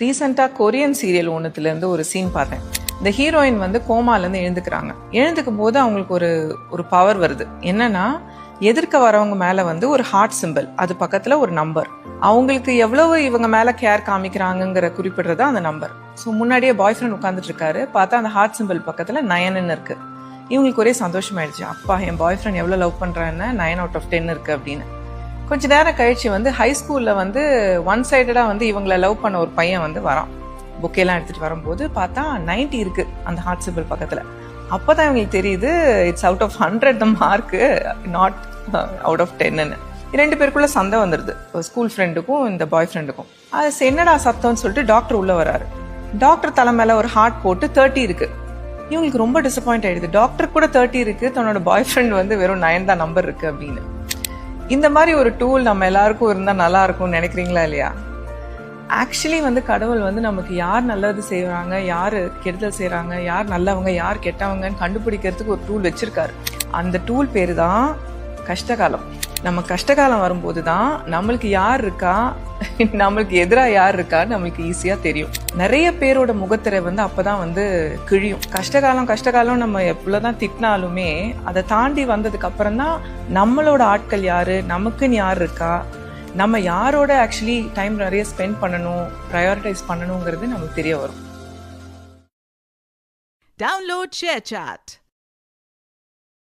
ரீசெண்டாக Korean serial ஒன்றுத்துலேருந்து ஒரு scene பார்த்தேன். இந்த ஹீரோயின் வந்து கோமாலேருந்து எழுந்துக்கிறாங்க. எழுந்துக்கும் போது அவங்களுக்கு ஒரு பவர் வருது. என்னன்னா, எதிர்க்க வரவங்க மேலே வந்து ஒரு ஹார்ட் சிம்பிள், அது பக்கத்தில் ஒரு நம்பர். அவங்களுக்கு எவ்வளவு இவங்க மேலே கேர் காமிக்கிறாங்கங்கிற குறிப்பிடுறது அந்த நம்பர். ஸோ முன்னாடியே பாய் ஃப்ரெண்ட் உட்காந்துட்டு இருக்காரு. பார்த்தா அந்த ஹார்ட் சிம்பிள் பக்கத்தில் 9ன்னு இருக்கு. இவங்களுக்கு ஒரே சந்தோஷமாயிடுச்சு. அப்பா, என் பாய் ஃப்ரெண்ட் எவ்வளோ லவ் பண்ணுறான்னு 9 out of 10 இருக்கு அப்படின்னு. கொஞ்ச நேரம் கழிச்சு வந்து ஹை ஸ்கூல்ல வந்து ஒன் சைடடா வந்து இவங்களை லவ் பண்ண ஒரு பையன் வந்து வரான். புக்கெல்லாம் எடுத்துட்டு வரும்போது பார்த்தா 90 இருக்கு அந்த ஹார்ட் சிம்பிள் பக்கத்துல. அப்பதான் இவங்களுக்கு தெரியுது it's out of 100 the mark, not out of 10ன்னு. 2 பேருக்குள்ள சண்டை வந்துடுது, ஸ்கூல் ஃப்ரெண்டுக்கும் இந்த பாய் ஃப்ரெண்டுக்கும். அது என்னடா சத்தம்னு சொல்லிட்டு டாக்டர் உள்ள வராரு. டாக்டர் தலை மேல ஒரு ஹார்ட் போட்டு 30 இருக்கு. இவங்களுக்கு ரொம்ப டிசப்பாயிண்ட் ஆயிடுது. டாக்டர் கூட 30 இருக்கு, தன்னோட பாய் ஃப்ரெண்ட் வந்து வெறும் 9 தான் நம்பர் இருக்கு அப்படின்னு. இந்த மாதிரி ஒரு டூல் நம்ம எல்லாருக்கும் இருந்தால் நல்லா இருக்கும்னு நினைக்கிறீங்களா இல்லையா? ஆக்சுவலி வந்து கடவுள் வந்து நமக்கு யார் நல்லது செய்வாங்க, யார் கெடுதல் செய்கிறாங்க, யார் நல்லவங்க யார் கெட்டவங்கன்னு கண்டுபிடிக்கிறதுக்கு ஒரு டூல் வச்சிருக்காரு. அந்த டூல் பேரு தான் கஷ்டகாலம். நம்ம கஷ்டகாலம் வரும்போது தான் நம்மளுக்கு யார் இருக்கா, நம்மளுக்கு எதிராக யார் இருக்கான்னு நம்மளுக்கு ஈஸியா தெரியும். நிறைய பேரோட முகத்திரை வந்து அப்பதான் வந்து கிழியும். கஷ்டகாலம் நம்ம எவ்வளவுதான் திட்டினாலுமே அதை தாண்டி வந்ததுக்கு அப்புறம் தான் நம்மளோட ஆட்கள் யாரு, நமக்குன்னு யார் இருக்கா, நம்ம யாரோட ஆக்சுவலி டைம் நிறைய ஸ்பெண்ட் பண்ணணும், ப்ரையாரிட்டைஸ் பண்ணணுங்கிறது நமக்கு தெரிய வரும். Download ShareChat.